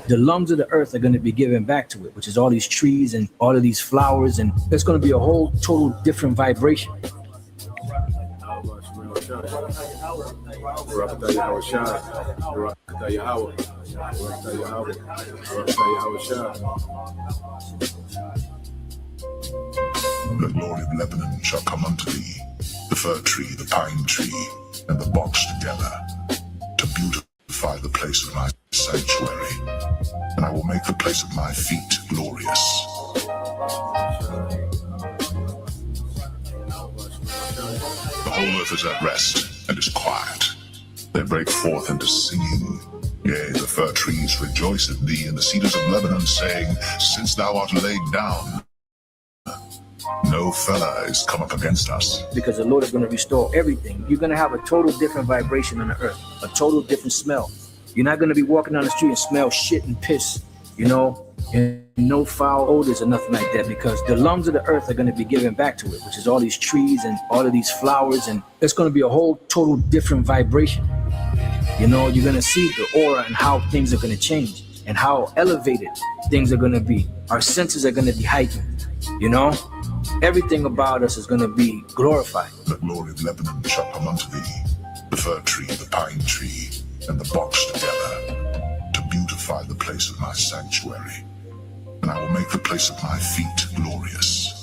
The lungs of the earth are going to be given back to it, which is all these trees and all of these flowers, and it's going to be a whole total different vibration. The glory of Lebanon shall come unto thee, the fir tree, the pine tree, and the box together, to beautify the place of my sanctuary, and I will make the place of my feet glorious. The whole earth is at rest and is quiet. They break forth into singing. Yea, the fir trees rejoice in thee, and the cedars of Lebanon, saying, since thou art laid down, no fella is come up against us. Because the Lord is going to restore everything. You're going to have a total different vibration on the earth, a total different smell. You're not going to be walking down the street and smell shit and piss, and no foul odors or nothing like that, because the lungs of the earth are going to be given back to it, which is all these trees and all of these flowers, and it's going to be a whole total different vibration. You're going to see the aura and how things are going to change and how elevated things are going to be. Our senses are going to be heightened, Everything about us is going to be glorified. The glory of Lebanon shall come unto thee, the fir tree, the pine tree, and the box together, to beautify the place of my sanctuary, and I will make the place of my feet glorious.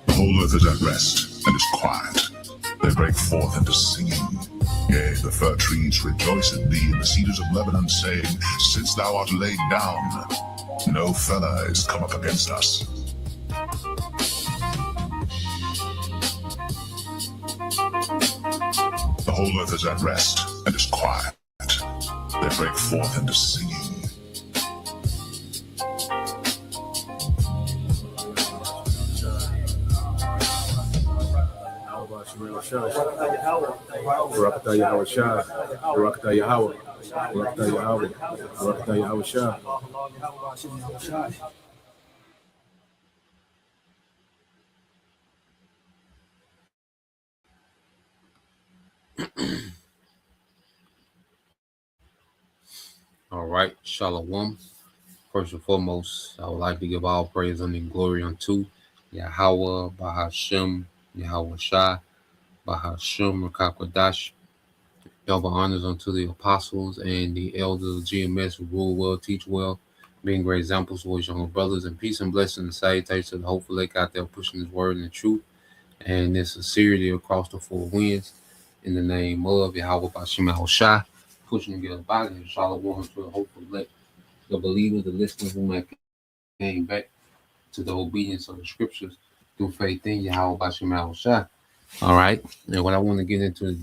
The whole earth is at rest and is quiet. They break forth into singing. Yea, the fir trees rejoice in thee, and the cedars of Lebanon, saying, since thou art laid down, no fella is come up against us. The whole earth is at rest and is quiet. They break forth into singing. All right, Shalom. First and foremost, I would like to give all praise and glory unto Yahweh, Bahashem, Yahweh Shai, Bahashem, Rakakwadash. Double honors unto the apostles and the elders of GMS who rule well, teach well, being great examples for his younger brothers, and peace and blessing and salutations to the hopeful lake out there pushing his word and the truth and this sincerity across the four winds. In the name of Yahweh Bahashem, Yahweh Shai, pushing together by the Shalom to the hopeful lake, the believers, the listeners who might came back to the obedience of the scriptures through faith in Yahweh Bahashem, Yahweh Shai. All right, and what I want to get into,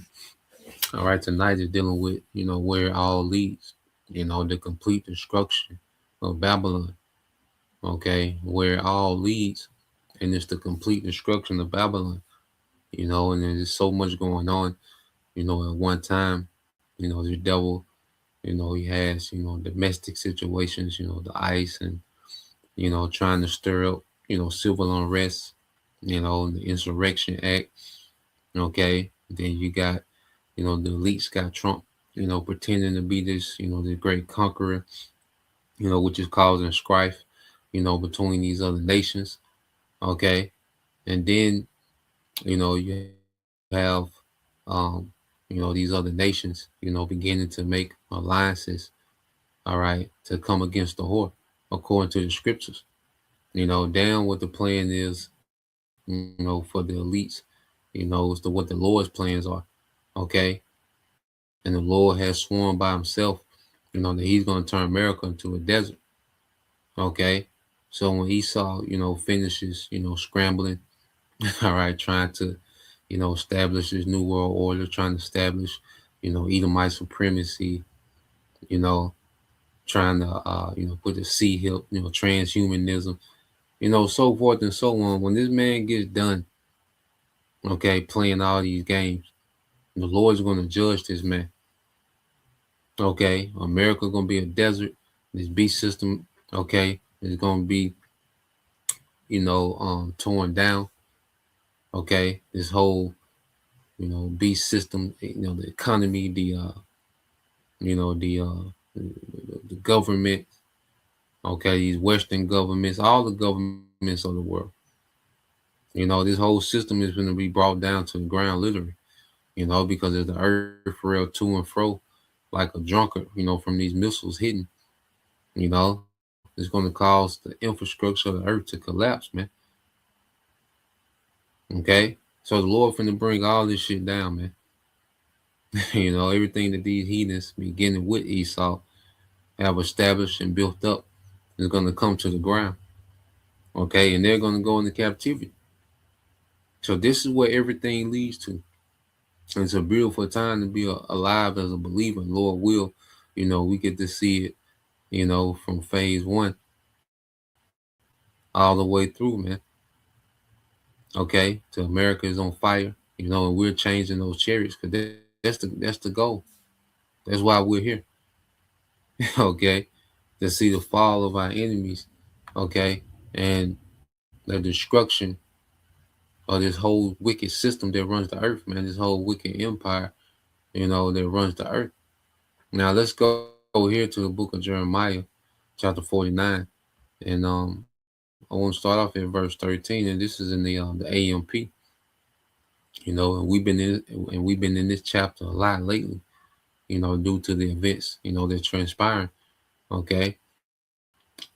all right, tonight is dealing with, where it all leads, the complete destruction of Babylon, okay, where it all leads, and it's the complete destruction of Babylon, and there's so much going on, at one time, the devil, he has, domestic situations, the ICE and, trying to stir up, civil unrest, the Insurrection Act, okay, then you got, the elites got Trump, pretending to be this, the great conqueror, which is causing strife, between these other nations. Okay. And then, you have, these other nations, beginning to make alliances, all right, to come against the whore, according to the scriptures, down what the plan is, for the elites, as to what the Lord's plans are. Okay. And the Lord has sworn by himself, that he's going to turn America into a desert. Okay. So when Esau, finishes, scrambling, all right, trying to, establish this new world order, trying to establish, Edomite supremacy, trying to, put the sea hill, transhumanism, so forth and so on. When this man gets done, okay, playing all these games, the Lord's going to judge this man. Okay, America gonna be a desert. This beast system, okay, is gonna be, torn down. Okay, this whole, beast system, the economy, the government, okay, these Western governments, all the governments of the world. This whole system is going to be brought down to the ground, literally. Because as the earth rail to and fro like a drunkard, from these missiles hitting, it's going to cause the infrastructure of the earth to collapse, man. Okay, so the Lord finna bring all this shit down, man. Everything that these heathens, beginning with Esau, have established and built up is going to come to the ground. Okay, and they're going to go into captivity. So this is where everything leads to. And it's a beautiful time to be alive as a believer. Lord will, we get to see it, from phase 1 all the way through, man. Okay, to America is on fire, and we're changing those chariots because that's the goal. That's why we're here. Okay, to see the fall of our enemies. Okay, and the destruction of this whole wicked system that runs the earth, man. This whole wicked empire, that runs the earth. Now let's go here to the book of Jeremiah, chapter 49, and I want to start off at verse 13, and this is in the AMP. And we've been in this chapter a lot lately, due to the events, that's transpiring. Okay.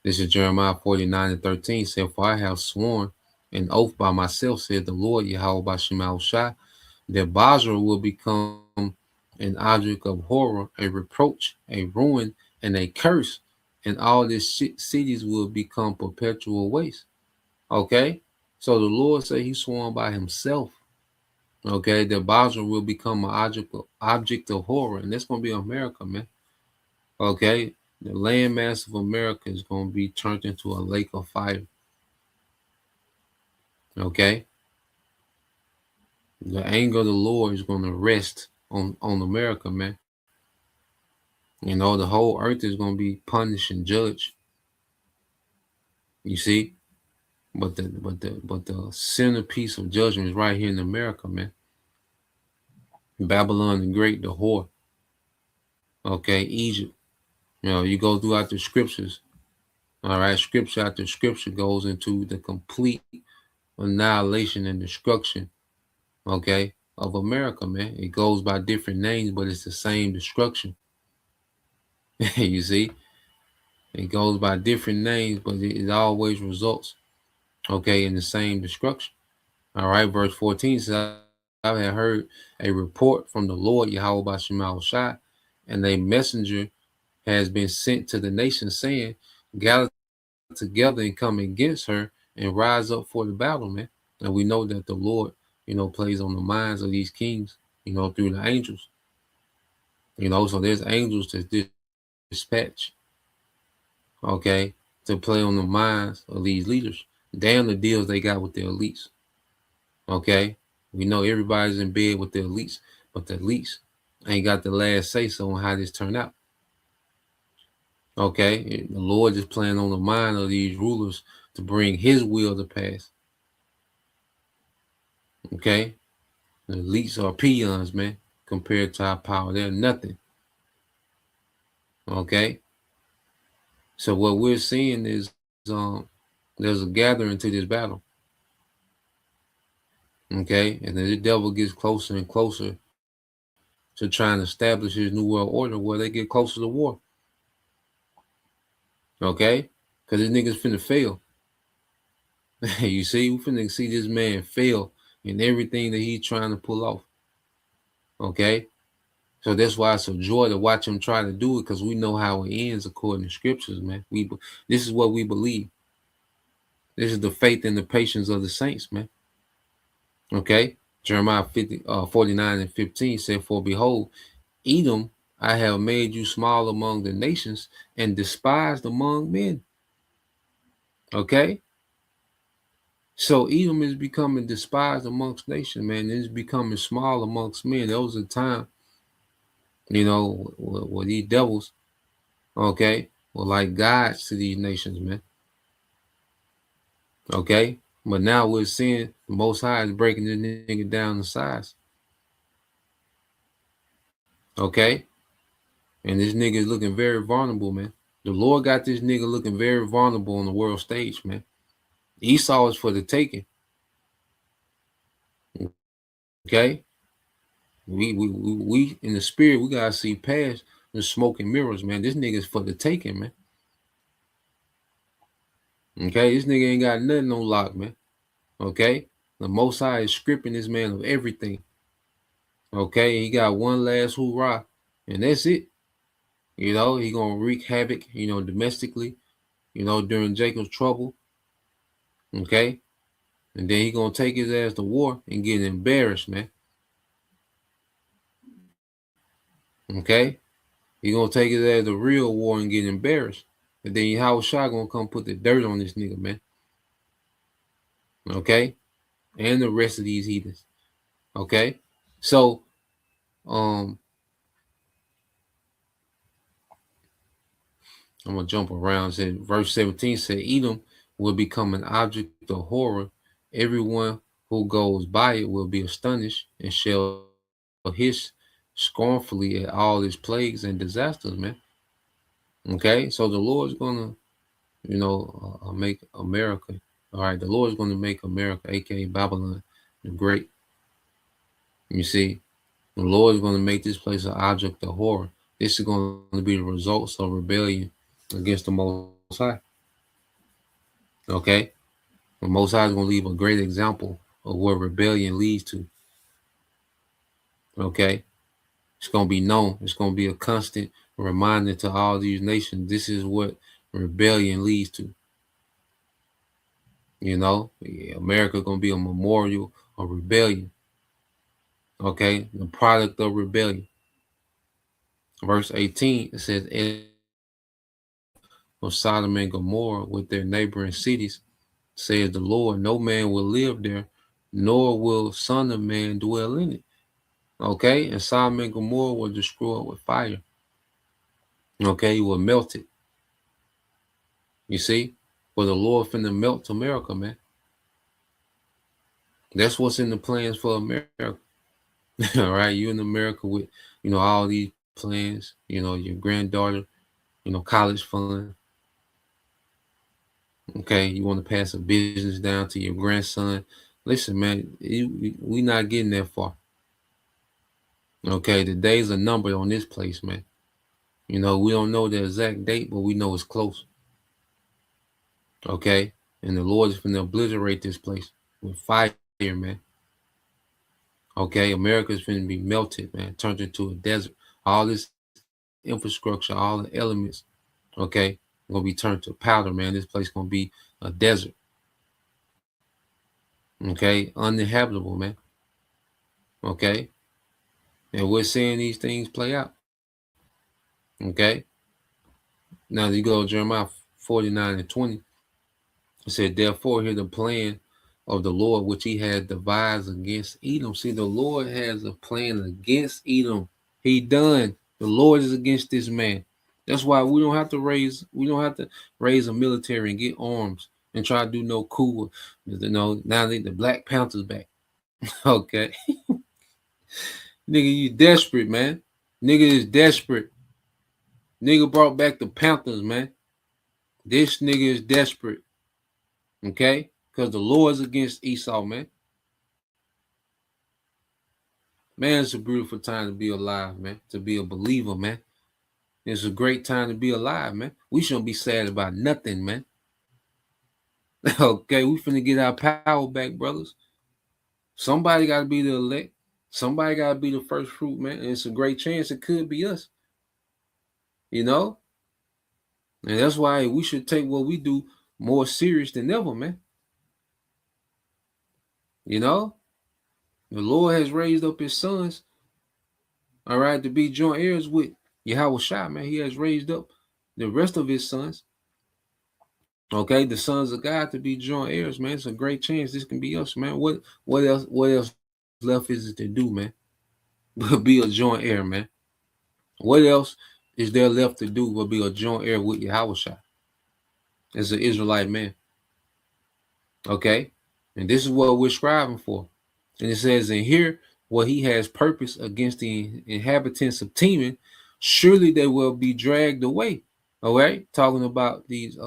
This is Jeremiah 49:13. Said, "For I have sworn an oath by myself, said the Lord Yahweh Bashim Shai, that Basra will become an object of horror, a reproach, a ruin, and a curse, and all these cities will become perpetual waste." Okay. So the Lord said he sworn by himself. Okay, that Basra will become an object of horror, and that's gonna be America, man. Okay, the landmass of America is gonna be turned into a lake of fire. Okay, the anger of the Lord is gonna rest on America, man. The whole earth is gonna be punished and judged. You see, but the centerpiece of judgment is right here in America, man. Babylon the Great, the whore. Okay, Egypt. You go throughout the scriptures. All right, scripture after scripture goes into the complete annihilation and destruction, okay, of America, man. It goes by different names, but it's the same destruction. You see, it goes by different names, but it always results, okay, in the same destruction. All right, verse 14 says, "I have heard a report from the Lord Yahweh Bashim Shai, and a messenger has been sent to the nation, saying, gather together and come against her and rise up for the battle, man." And we know that the Lord, plays on the minds of these kings, through the angels. So there's angels that dispatch, okay, to play on the minds of these leaders. Damn the deals they got with their elites. Okay. We know everybody's in bed with their elites, but the elites ain't got the last say so on how this turned out. Okay. The Lord is playing on the mind of these rulers to bring his will to pass. Okay. The elites are peons, man, compared to our power. They're nothing. Okay. So what we're seeing is there's a gathering to this battle. Okay. And then the devil gets closer and closer to trying to establish his new world order where they get closer to war. Okay. Because this nigga's finna fail. You see, we finna see this man fail in everything that he's trying to pull off. Okay. So that's why it's a joy to watch him try to do it, because we know how it ends according to scriptures, man. This is what we believe. This is the faith and the patience of the saints, man. Okay. Jeremiah 49:15 said, "For behold, Edom, I have made you small among the nations and despised among men." Okay. So Edom is becoming despised amongst nations, man. It's becoming small amongst men. There was a time You know, with these devils, okay, were like gods to these nations, man. Okay, but now we're seeing the Most High is breaking this nigga down in size. Okay, and this nigga is looking very vulnerable, man. The Lord got this nigga looking very vulnerable on the world stage, man. Esau is for the taking. Okay, we in the spirit, we gotta see past the smoke and mirrors, man. This nigga is for the taking, man. Okay, this nigga ain't got nothing on lock, man. Okay, the Most High is stripping this man of everything. Okay, he got one last hoorah, and that's it. You know, he gonna wreak havoc, you know, domestically, you know, during Jacob's trouble. Okay, and then he gonna take his ass to war and get embarrassed, man. Okay, he gonna take his ass to real war and get embarrassed, and then Howard Shah gonna come put the dirt on this nigga, man. Okay, and the rest of these heathens. Okay, so I'm gonna jump around. Said verse 17 said, Edom will become an object of horror. Everyone who goes by it will be astonished and shall hiss scornfully at all its plagues and disasters, man. Okay, so the Lord's gonna, you know, make America. All right, the Lord's gonna make America, aka Babylon, the great. You see, the Lord is gonna make this place an object of horror. This is going to be the results of rebellion against the Most High. Okay, the Most High is going to leave a great example of what rebellion leads to. Okay, it's going to be known. It's going to be a constant reminder to all these nations. This is what rebellion leads to. You know, America going to be a memorial of rebellion. Okay, the product of rebellion. Verse 18, it says, of Sodom and Gomorrah with their neighboring cities, says the Lord, no man will live there, nor will son of man dwell in it. Okay, and Sodom and Gomorrah were destroyed with fire. Okay, you will melt it. You see, for the Lord finna melt America, man. That's what's in the plans for America. All right, you in America with, you know, all these plans, you know, your granddaughter, you know, college fund. Okay, you want to pass a business down to your grandson. Listen, man, we not getting that far. Okay, the days are numbered on this place, man. You know, we don't know the exact date, but we know it's close. Okay, and the Lord is going to obliterate this place with fire, man. Okay, America's going to be melted, man, turned into a desert. All this infrastructure, all the elements, okay, going to be turned to powder, man. This place going to be a desert. Okay, uninhabitable, man. Okay, and we're seeing these things play out. Okay, now you go to Jeremiah 49 and 20. It said, therefore, hear the plan of the Lord, which he had devised against Edom. See, the Lord has a plan against Edom. He done. The Lord is against this man. That's why we don't have to raise a military and get arms and try to do no coup. You know, now the Black Panthers back. Okay. Nigga, you desperate, man. Nigga is desperate. Nigga brought back the Panthers, man. This nigga is desperate. Okay? Because the Lord's against Esau, man. Man, it's a beautiful time to be alive, man. To be a believer, man. It's a great time to be alive, man. We shouldn't be sad about nothing, man. Okay, we finna get our power back, brothers. Somebody got to be the elect. Somebody got to be the first fruit, man. And it's a great chance it could be us. You know? And that's why we should take what we do more serious than ever, man. You know? The Lord has raised up his sons, all right, to be joint heirs with Yahweh Shai, man. He has raised up the rest of his sons, okay, the sons of God to be joint heirs, man. It's a great chance this can be us, man. What else left is it to do, man? But be a joint heir, man. What else is there left to do will be a joint heir with Yahushua as an Israelite man. Okay? And this is what we're striving for. And it says in here, what he has purpose against the inhabitants of Teman, surely they will be dragged away. All right? Talking about these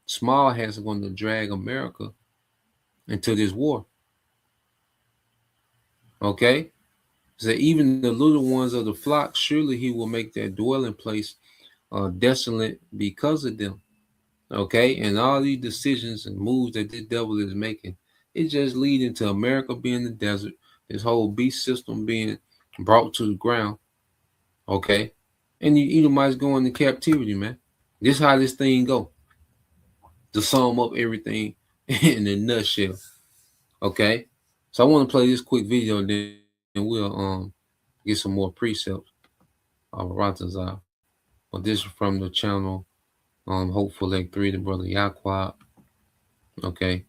small hands are going to drag America into this war. Okay? So even the little ones of the flock, surely he will make their dwelling place desolate because of them. Okay? And all these decisions and moves that this devil is making, it's just leading to America being the desert, this whole beast system being brought to the ground. Okay? And the Edomites go into captivity, man. This is how this thing go. To sum up everything in a nutshell. Okay? So I want to play this quick video, then we'll get some more precepts of Ratazar. But this is from the channel Hopeful Leg 3, the brother Yaquab. Okay.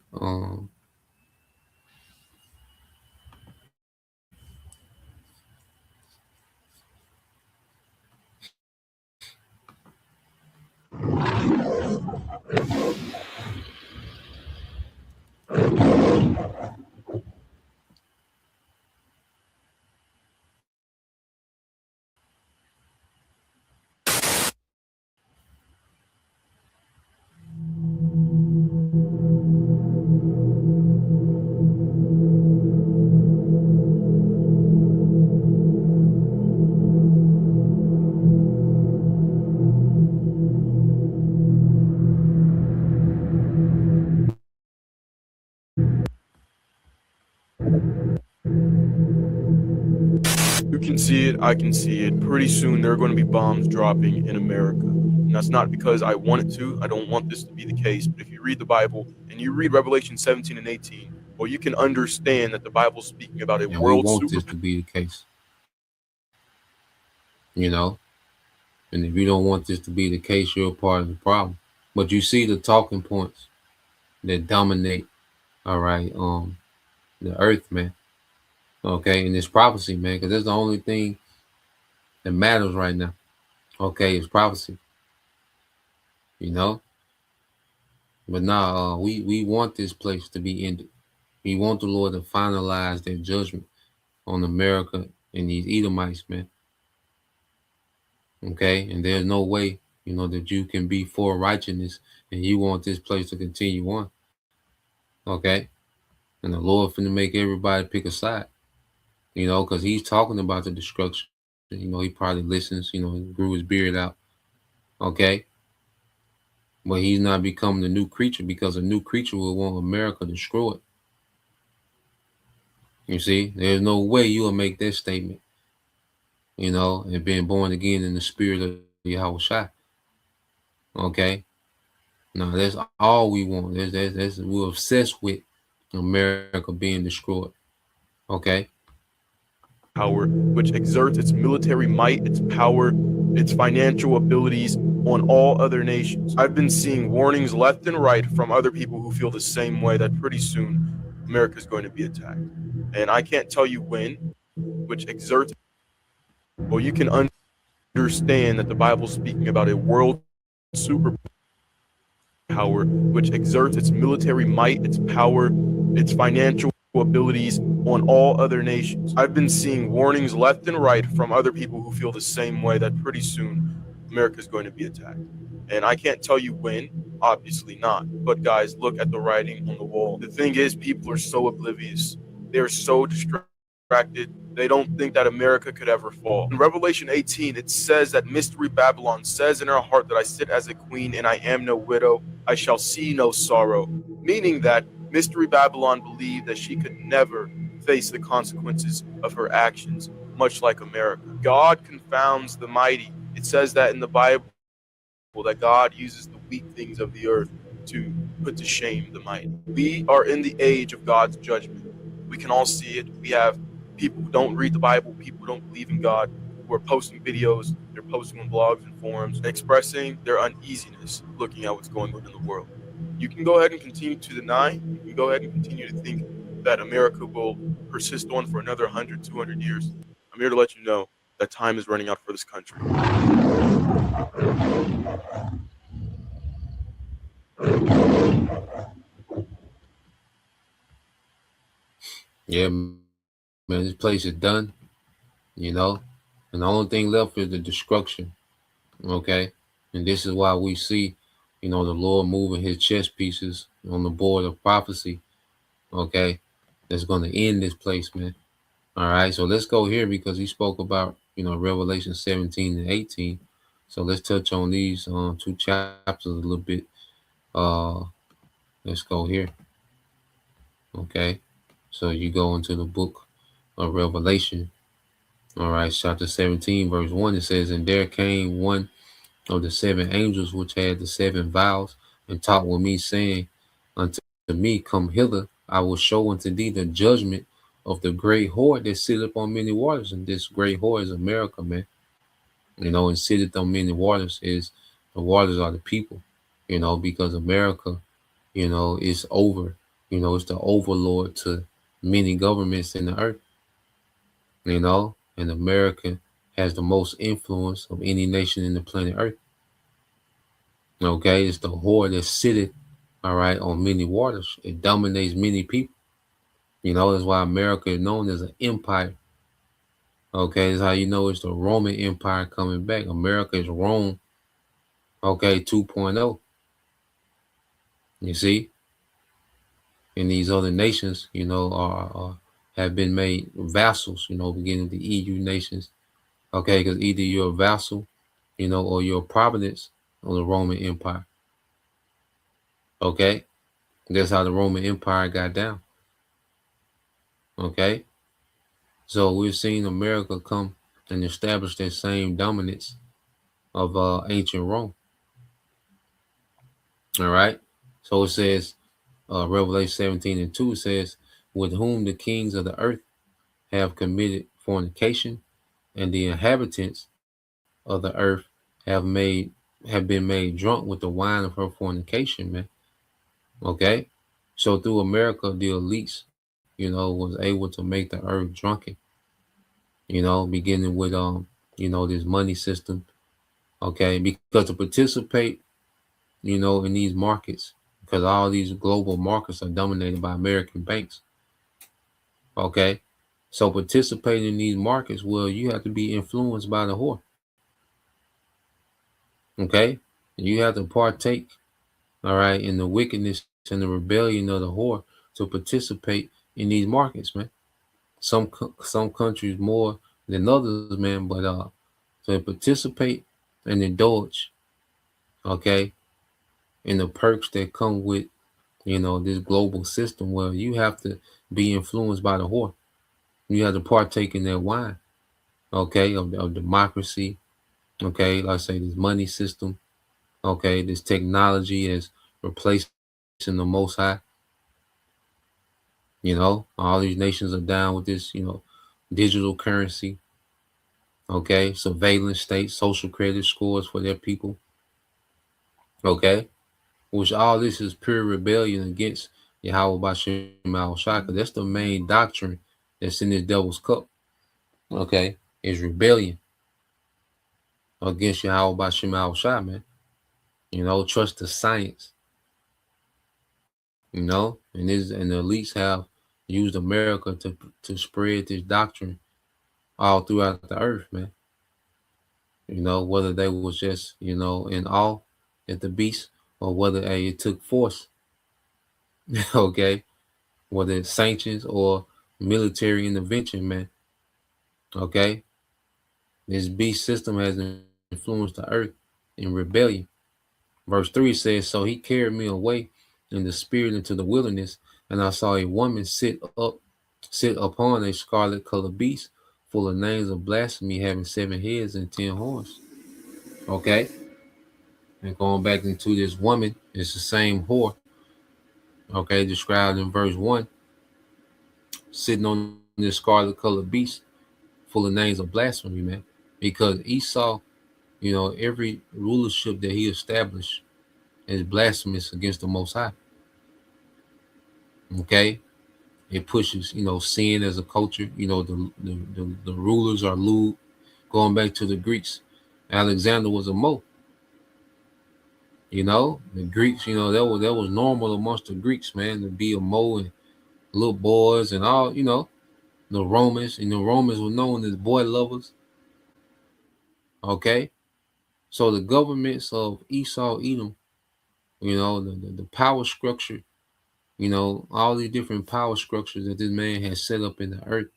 You can see it, I can see it. Pretty soon there are going to be bombs dropping in America. And that's not because I want it to. I don't want this to be the case. But if you read the Bible and you read Revelation 17 and 18, well, you can understand that the Bible's speaking about a And world we want this to be the case. You know? And if you don't want this to be the case, you're a part of the problem. But you see the talking points that dominate, all right, the earth, man. Okay, and it's prophecy, man, because that's the only thing that matters right now. Okay, it's prophecy. You know? But now we want this place to be ended. We want the Lord to finalize their judgment on America and these Edomites, man. Okay, and there's no way, you know, that you can be for righteousness and you want this place to continue on. Okay, and the Lord finna make everybody pick a side, you know, because he's talking about the destruction. You know, he probably listens, you know, he grew his beard out. Okay, but he's not becoming a new creature because a new creature will want America destroyed. You see, there's no way you'll make that statement, you know, and being born again in the spirit of Yahushua. Okay, no, that's all we want. That's we're obsessed with America being destroyed. Okay. power, which exerts its military might, its power, its financial abilities on all other nations. I've been seeing warnings left and right from other people who feel the same way that pretty soon America is going to be attacked. And I can't tell you when, which exerts, well, you can understand that the Bible's speaking about a world superpower, which exerts its military might, its power, its financial abilities on all other nations. I've been seeing warnings left and right from other people who feel the same way that pretty soon America is going to be attacked. And I can't tell you when, obviously not. But guys, look at the writing on the wall. The thing is, people are so oblivious. They're so distracted. They don't think that America could ever fall. In Revelation 18, it says that Mystery Babylon says in her heart that I sit as a queen and I am no widow. I shall see no sorrow. Meaning that Mystery Babylon believed that she could never face the consequences of her actions, much like America. God confounds the mighty. It says that in the Bible, that God uses the weak things of the earth to put to shame the mighty. We are in the age of God's judgment. We can all see it. We have people who don't read the Bible, people who don't believe in God, who are posting videos, they're posting on blogs and forums, expressing their uneasiness looking at what's going on in the world. You can go ahead and continue to deny. You can go ahead and continue to think that America will persist on for another 100, 200 years. I'm here to let you know that time is running out for this country. Yeah, man, this place is done, you know, and the only thing left is the destruction. Okay, and this is why we see, the Lord moving His chess pieces on the board of prophecy. Okay, that's going to end this place, man. All right, so let's go here because He spoke about Revelation 17 and 18. So let's touch on these two chapters a little bit. Uh, let's go here. Okay, so you go into the book of Revelation. All right, chapter 17, verse 1, it says, "And there came one of the seven angels which had the seven vials, and talked with me, saying unto me, Come hither, I will show unto thee the judgment of the great whore that sitteth on many waters." And this great whore is America, man. And sitteth on many waters is the waters are the people, because America, is over, it's the overlord to many governments in the earth, and America has the most influence of any nation in the planet Earth. Okay, it's the whore that sitteth, all right, on many waters. It dominates many people. That's why America is known as an empire. Okay, that's how you know it's the Roman Empire coming back. America is Rome, okay, 2.0. You see? And these other nations, are have been made vassals, beginning with the EU nations. Okay, because either you're a vassal, or you're a province of the Roman Empire. Okay, that's how the Roman Empire got down. Okay, so we've seen America come and establish that same dominance of ancient Rome. All right, so it says, Revelation 17 and 2 says, "With whom the kings of the earth have committed fornication, and the inhabitants of the earth have been made drunk with the wine of her fornication," man. Okay, so through America, the elites, was able to make the earth drunken. Beginning with this money system. Okay, because to participate, in these markets, because all these global markets are dominated by American banks. Okay, so participating in these markets, well, you have to be influenced by the whore. Okay, you have to partake, all right, in the wickedness and the rebellion of the whore to participate in these markets, man. Some countries more than others, man, but to participate and indulge, okay, in the perks that come with, this global system, where you have to be influenced by the whore. You have to partake in that wine, okay, of democracy, okay, like I say, this money system, okay, this technology is replacing the Most High. All these nations are down with this, digital currency, okay, surveillance state, social credit scores for their people, okay, which all this is pure rebellion against Yahweh Bashim al-Shaka. That's the main doctrine that's in this devil's cup, okay, is rebellion against Yahweh Bashim al-Shaka, man. Trust the science, and the elites have used America to spread this doctrine all throughout the earth, man. Whether they was just, in awe at the beast, or whether it took force, okay, whether it's sanctions or military intervention, man. Okay, this beast system has influenced the earth in rebellion. Verse 3 says, "So he carried me away in the spirit into the wilderness, and I saw a woman sit upon a scarlet colored beast, full of names of blasphemy, having 7 heads and 10 horns." Okay, and going back into this woman, it's the same whore, okay, described in verse 1, sitting on this scarlet colored beast, full of names of blasphemy, man. Because Esau, every rulership that he established is blasphemous against the Most High. Okay, it pushes, sin as a culture. The rulers are lewd, Going back to the Greeks, Alexander was a Mo. You know, the Greeks, you know, that was normal amongst the Greeks, man, to be a Mo and little boys and all, you know, the Romans, and the Romans were known as boy lovers. Okay. So the governments of Esau, Edom, you know, the power structure, you know, all these different power structures that this man has set up in the earth,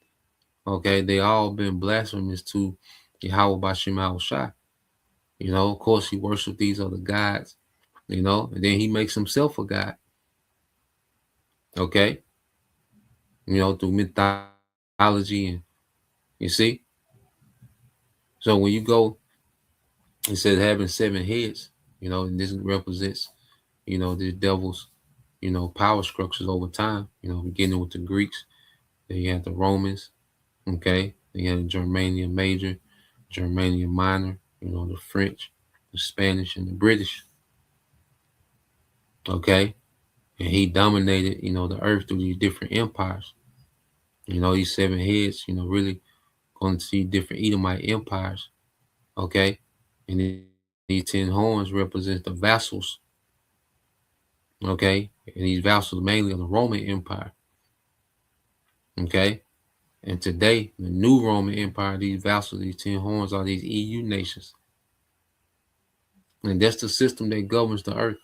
okay, they all been blasphemous to Yahweh Bashim Shai. You know, of course, he worshiped these other gods, you know, and then he makes himself a god, okay, you know, through mythology. And you see, so when you go, it says having 7 heads, you know, and this represents, you know, the devil's, you know, power structures over time, you know, beginning with the Greeks, then you have the Romans, okay, then you have the Germania Major, Germania Minor, you know, the French, the Spanish, and the British, okay, and he dominated, you know, the earth through these different empires. You know, these 7 heads, you know, really going to see different Edomite empires, okay, and these 10 horns represent the vassals, okay, and these vassals mainly of the Roman Empire, okay. And today, the new Roman Empire, these vassals, these 10 horns, are these EU nations. And that's the system that governs the earth.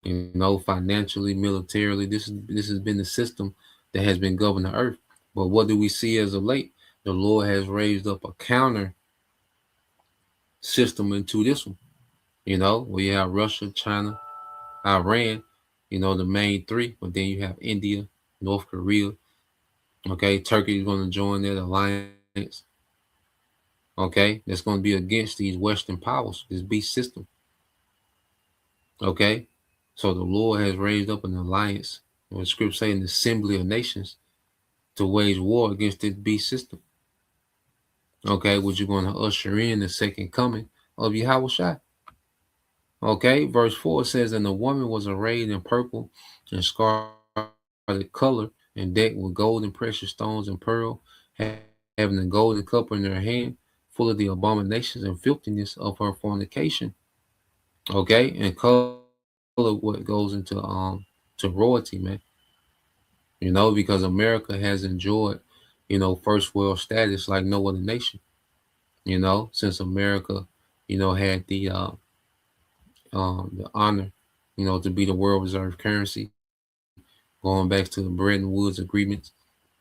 You know, financially, militarily, this has been the system that has been governing the earth. But what do we see as of late? The Lord has raised up a counter system into this one. You know, where you have Russia, China, Iran, you know, the main three. But then you have India, North Korea. Okay, Turkey is going to join that alliance. Okay, that's going to be against these Western powers, this beast system. Okay, so the Lord has raised up an alliance, what scripture say, an assembly of nations to wage war against this beast system. Okay, which you're going to usher in the second coming of Yahweh Shai. Okay, verse 4 says, and the woman was arrayed in purple and scarlet color and decked with gold and precious stones and pearl, having a golden cup in her hand, full of the abominations and filthiness of her fornication. Okay, and color what goes into to royalty, man. You know, because America has enjoyed, you know, first world status like no other nation. You know, since America, you know, had the honor, you know, to be the world reserve currency, going back to the Bretton Woods agreements.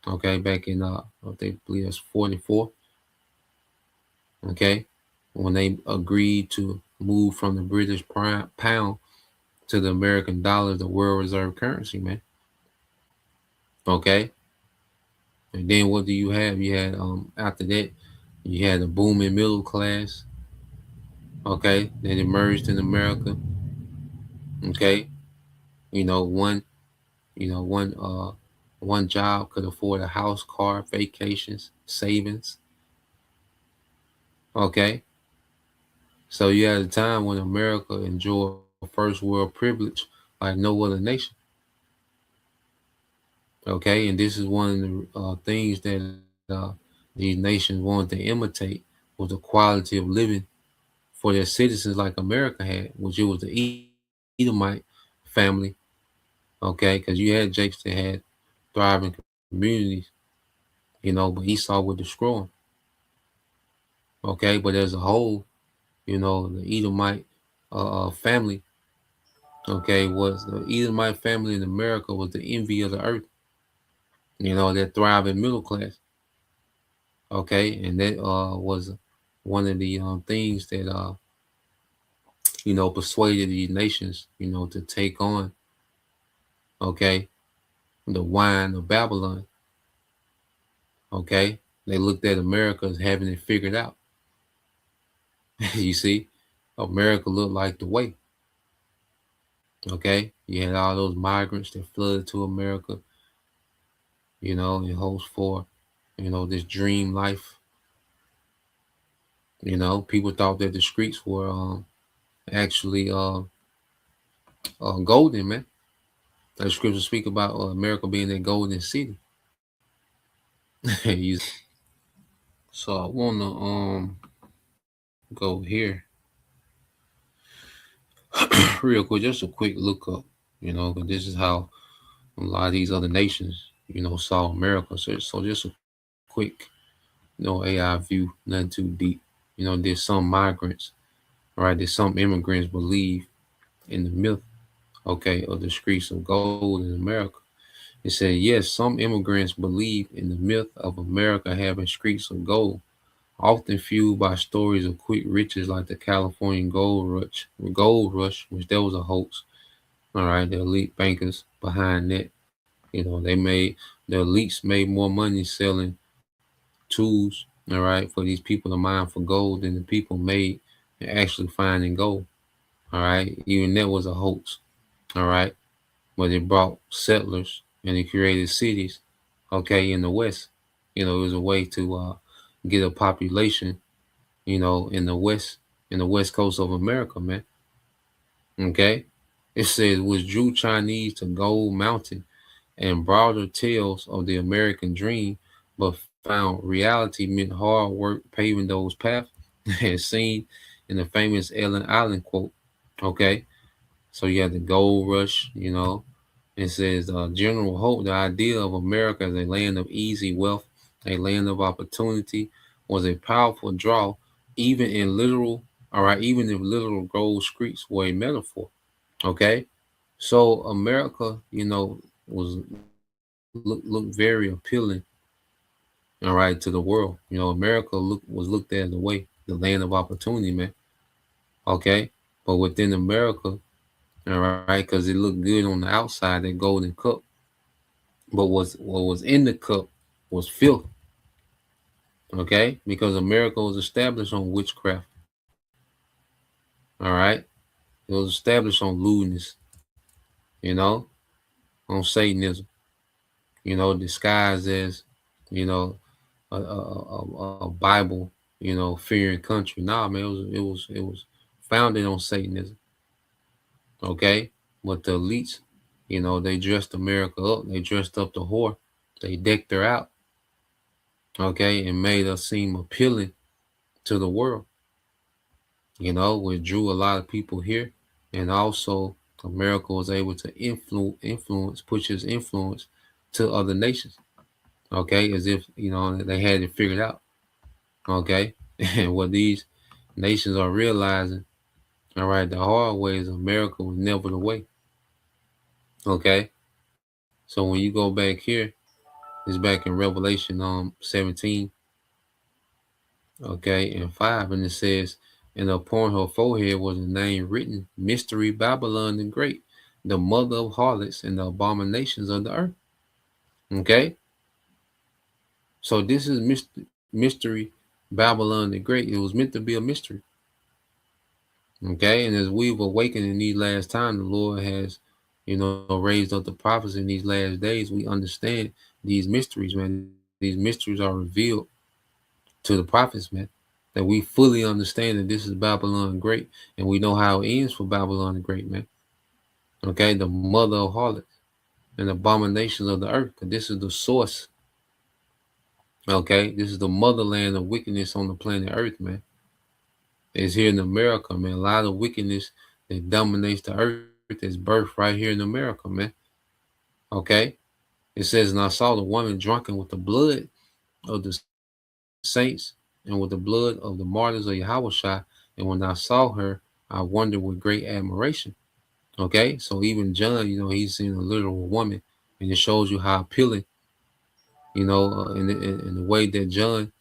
Okay, back in I believe that's 44. Okay, when they agreed to move from the British pound to the American dollar, the world reserve currency, man. Okay, and then what do you have? You had after that, you had a booming middle class. Okay, that emerged in America. Okay, you know one job could afford a house, car, vacations, savings. Okay, so you had a time when America enjoyed first world privilege like no other nation. Okay, and this is one of the things that these nations wanted to imitate, was the quality of living for their citizens like America had, which it was the Edomite family. Okay, because you had Jakes that had thriving communities, you know, but Esau would destroy them. Okay, but as a whole, you know, the Edomite family, okay, was the Edomite family in America was the envy of the earth. You know, that thriving middle class. Okay, and that was one of the things that you know, persuaded these nations, you know, to take on, okay, the wine of Babylon. Okay, they looked at America as having it figured out. You see, America looked like the way. Okay, you had all those migrants that flooded to America, you know, in hopes for, you know, this dream life. You know, people thought that the streets were actually golden, man. The scriptures speak about America being a golden city. You- So I wanna go here real quick, just a quick look up, 'cause this is how a lot of these other nations, saw America. So just a quick, AI view, nothing too deep. There's some migrants, right? There's some immigrants believe in the myth, okay, of the streets of gold in America. It said, yes, some immigrants believe in the myth of America having streets of gold, often fueled by stories of quick riches like the California gold rush, which there was a hoax. All right, the elite bankers behind that, they made the elites made more money selling tools, all right, for these people to mine for gold than the people made and actually finding gold. All right, even that was a hoax. All right, but it brought settlers and it created cities, okay, in the West. It was a way to get a population, in the West Coast of America, man. Okay, it says was Drew Chinese to Gold Mountain and broader tales of the American dream, but found reality meant hard work paving those paths, as seen in the famous Ellen Island quote. Okay, so you have the gold rush, It says General Hope, the idea of America as a land of easy wealth, a land of opportunity, was a powerful draw, even in literal, all right, even if literal gold streets were a metaphor. Okay, so America, was look very appealing, all right, to the world. America was looked at as a way, the land of opportunity, man. Okay, but within America, all right, because it looked good on the outside, that golden cup, but what was in the cup was filth. Okay, because America was established on witchcraft. All right, it was established on lewdness, you know, on Satanism, disguised as, you know, a Bible, fearing country. Nah, man, it was founded on Satanism. Okay, but the elites, they dressed America up. They dressed up the whore. They decked her out. Okay, and made us seem appealing to the world. Which drew a lot of people here, and also America was able to influence, push its influence to other nations. Okay, as if they had it figured out. Okay, and what these nations are realizing, all right, the hard way is America was never the way. Okay, so when you go back here, it's back in Revelation 17, okay, and 5, and it says, and upon her forehead was a name written, Mystery Babylon the Great, the mother of harlots and the abominations of the earth. Okay, so this is mystery Babylon the Great. It was meant to be a mystery. Okay, and as we've awakened in these last times, the Lord has, raised up the prophets in these last days. We understand these mysteries, man. These mysteries are revealed to the prophets, man. That we fully understand that this is Babylon Great, and we know how it ends for Babylon the Great, man. Okay, the mother of harlots and abominations of the earth. This is the source. Okay, this is the motherland of wickedness on the planet Earth, man. It's here in America, man. A lot of wickedness that dominates the earth is birthed right here in America, man. Okay, it says, and I saw the woman drunken with the blood of the saints and with the blood of the martyrs of Yahweh. And when I saw her, I wondered with great admiration. Okay, so even John, he's seen a literal woman, and it shows you how appealing, in the way that John,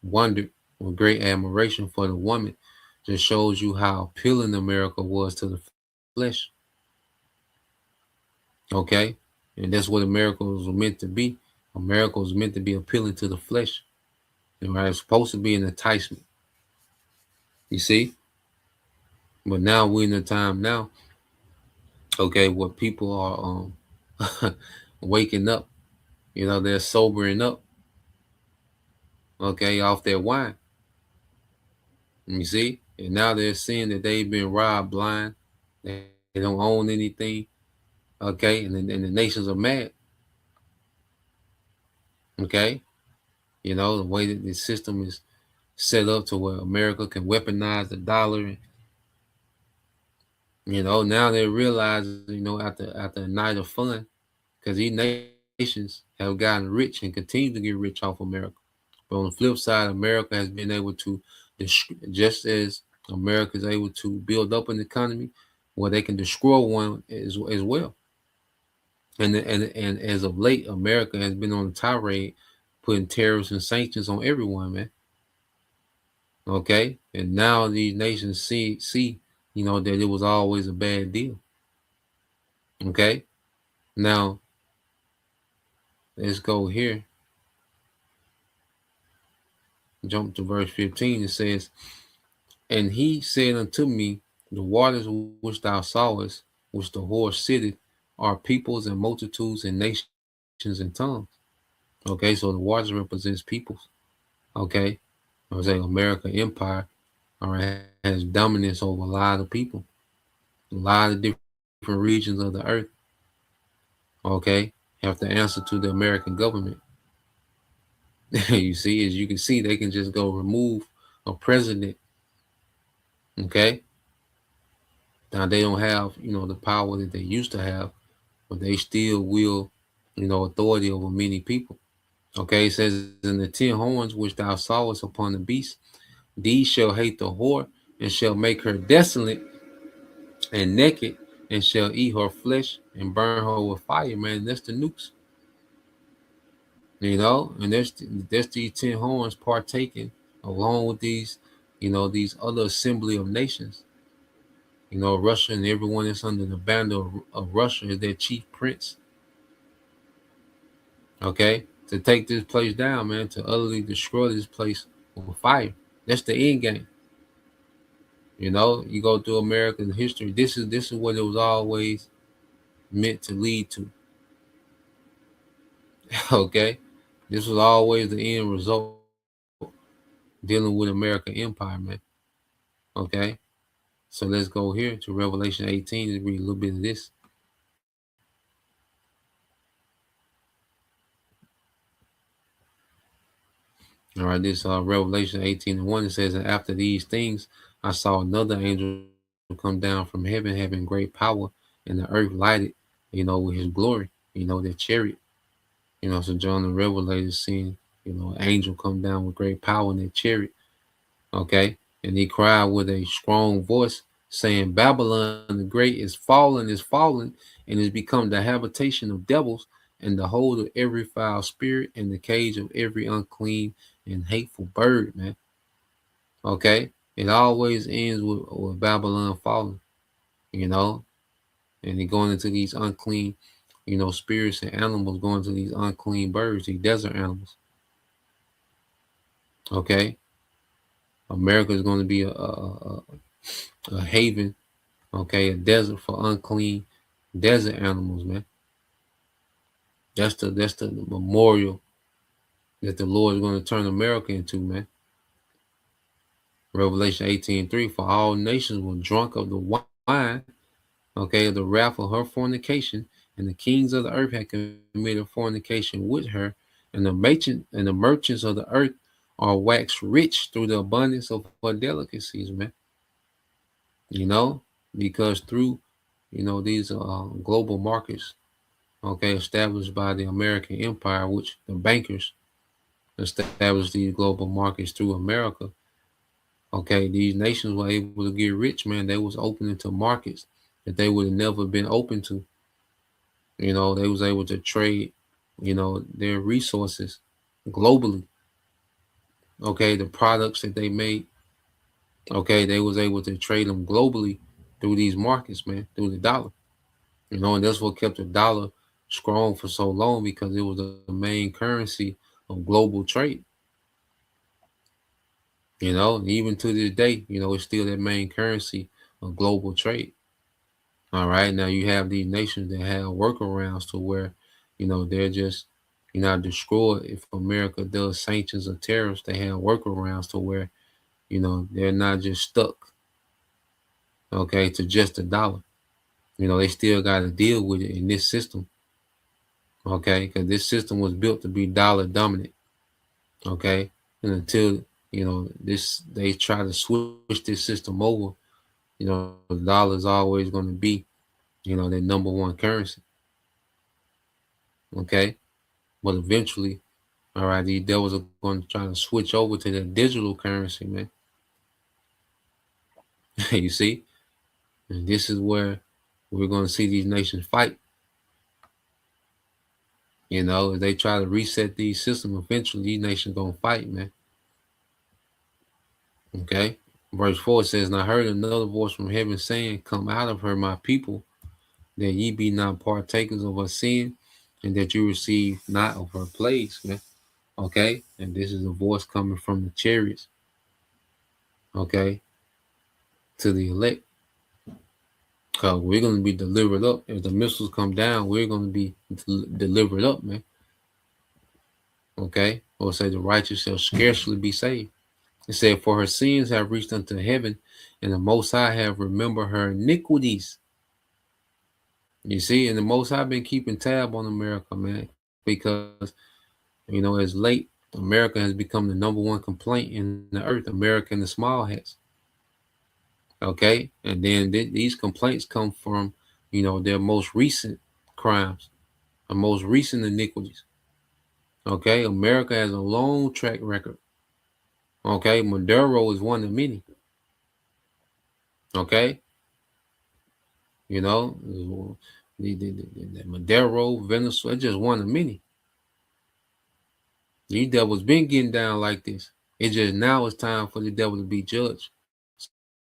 wondered with great admiration for the woman, just shows you how appealing America was to the flesh. Okay, and that's what America was meant to be. America was meant to be appealing to the flesh. Right? It's supposed to be an enticement. You see? But now we're in a time now, okay, where people are waking up. They're sobering up, okay, off their wine. You see? And now they're seeing that they've been robbed blind. They don't own anything. Okay, and the nations are mad. Okay, You know, the way that the system is set up to where America can weaponize the dollar. You know, now they realize, you know, after a night of fun, because these nations have gotten rich and continue to get rich off America. But on the flip side, America has been able to, just as America is able to build up an economy, where they can destroy one as well. And as of late, America has been on a tirade, putting tariffs and sanctions on everyone, man. Okay, and now these nations see, you know, that it was always a bad deal. Okay, now let's go here. Jump to verse 15. It says, "And he said unto me, the waters which thou sawest, which the horse sitteth, are peoples and multitudes and nations and tongues." Okay, so the waters represents peoples. Okay, I was saying American empire, all right, has dominance over a lot of people, a lot of different regions of the earth. Okay, have to answer to the American government. You see, as you can see, they can just go remove a president. Okay, now they don't have, you know, the power that they used to have, but they still will, you know, authority over many people. Okay, it says, "In the 10 horns which thou sawest upon the beast, these shall hate the whore, and shall make her desolate and naked, and shall eat her flesh and burn her with fire." Man, that's the nukes. You know, and there's these 10 horns partaking along with these, you know, these other assembly of nations. You know, Russia and everyone that's under the banner of Russia is their chief prince. Okay, to take this place down, man, to utterly destroy this place with fire. That's the end game. You know, you go through American history. This is what it was always meant to lead to. Okay, this was always the end result dealing with American empire, man. Okay, so let's go here to Revelation 18 and read a little bit of this. All right, this Revelation 18 and 1. It says, "And after these things, I saw another angel come down from heaven, having great power, and the earth lighted, you know, with his glory, you know, their chariot." You know, so John the Revelator is seeing, you know, an angel come down with great power in their chariot. Okay, and he cried with a strong voice, saying, "Babylon the Great is fallen, and is become the habitation of devils, and the hold of every foul spirit, and the cage of every unclean and hateful bird," man. Okay, it always ends with Babylon falling, you know, and they're going into these unclean, you know, spirits and animals, going to these unclean birds, these desert animals. Okay, America is going to be a haven, okay, a desert for unclean desert animals, man. That's the memorial that the Lord is going to turn America into, man. Revelation 18:3, "For all nations were drunk of the wine, okay, of the wrath of her fornication, and the kings of the earth had committed fornication with her, and the merchants of the earth are waxed rich through the abundance of her delicacies," man. You know, because through, you know, these global markets, okay, established by the American empire, which the bankers established these global markets through America. Okay, these nations were able to get rich, man. They was opening to markets that they would have never been open to. You know, they was able to trade, you know, their resources globally. Okay, the products that they made, okay, they was able to trade them globally through these markets, man, through the dollar. You know, and that's what kept the dollar strong for so long, because it was the main currency of global trade. You know, and even to this day, you know, it's still that main currency of global trade. All right. Now you have these nations that have workarounds to where, you know, they're just, you know, destroyed. If America does sanctions or tariffs, they have workarounds to where, you know, they're not just stuck, okay, to just a dollar. You know, they still got to deal with it in this system, okay, because this system was built to be dollar dominant. Okay, and until this, they try to switch this system over. The dollar is always going to be their number one currency. Okay, but eventually, all right, these devils are going to try to switch over to the digital currency, man. You see, and this is where we're going to see these nations fight. If they try to reset these systems, eventually these nations gonna fight, man. Okay. Verse 4 says, "And I heard another voice from heaven saying, Come out of her, my people, that ye be not partakers of her sin, and that you receive not of her plagues," man. Okay. And this is a voice coming from the chariots, okay, to the elect. Because we're going to be delivered up. If the missiles come down, we're going to be delivered up, man. Okay. Or say the righteous shall scarcely be saved. It said, "For her sins have reached unto heaven, and the Most High have remembered her iniquities." You see, and the Most High been keeping tab on America, man, because as late, America has become the number one complaint in the earth. America and the small hats. Okay, and then these complaints come from their most recent crimes, the most recent iniquities. Okay, America has a long track record. Okay, Maduro is one of many. Okay, the Maduro, Venezuela, just one of many. These devils been getting down like this. It's just now it's time for the devil to be judged.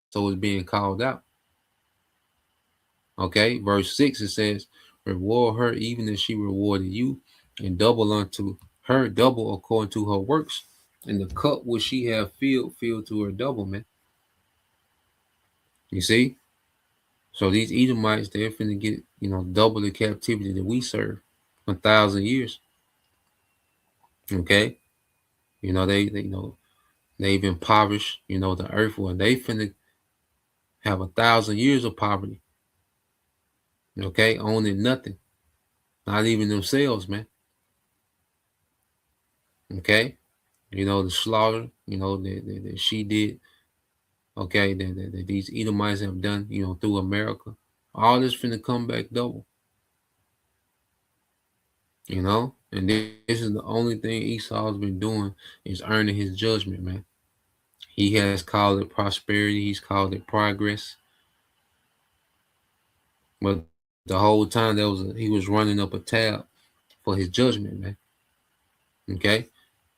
So it's being called out. Okay, verse 6, it says, "Reward her even as she rewarded you, and double unto her double according to her works. And the cup which she have filled to her double," man. You see? So these Edomites, they're finna get, double the captivity that we serve, 1,000 years. Okay? They've impoverished, the earth, where they finna have 1,000 years of poverty. Okay? Owning nothing. Not even themselves, man. Okay? The slaughter, that she did, okay, that these Edomites have done, through America. All this finna come back double. And this is the only thing Esau's been doing, is earning his judgment, man. He has called it prosperity. He's called it progress. But the whole time he was running up a tab for his judgment, man. Okay.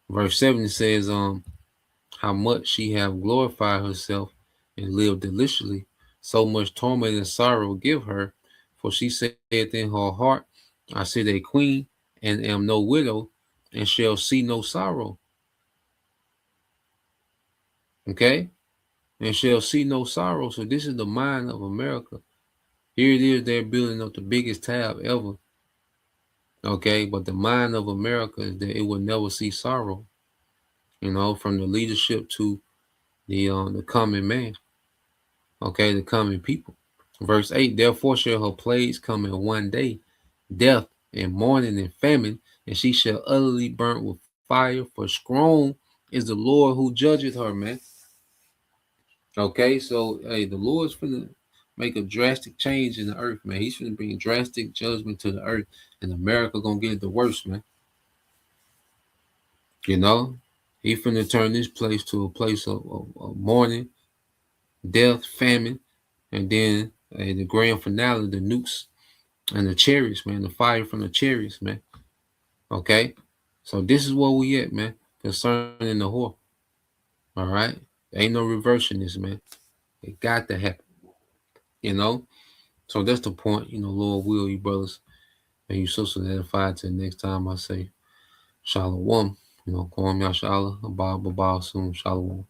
Verse 7 says, "How much she have glorified herself and lived deliciously, so much torment and sorrow give her. For she saith in her heart, I sit a queen, and am no widow, and shall see no sorrow." Okay? And shall see no sorrow. So this is the mind of America. Here it is, they're building up the biggest tab ever. Okay? But the mind of America is that it will never see sorrow. From the leadership to the common man. Okay, the common people. Verse 8, "Therefore shall her plagues come in one day, death and mourning and famine, and she shall utterly burn with fire, for strong is the Lord who judgeth her," man. Okay, so hey, the Lord's finna make a drastic change in the earth, man. He's finna bring drastic judgment to the earth, and America gonna get the worst, man. He finna turn this place to a place of mourning, death, famine, and then the grand finale, the nukes and the chariots, man, the fire from the chariots, man. Okay, so this is where we at, man, concerning the whore. All right, ain't no reversing this, man. It got to happen, So that's the point, Lord will, you brothers and you sisters edified. Till next time, I say, Shalom. Kwam Yashala, Abba, soon, Shalom.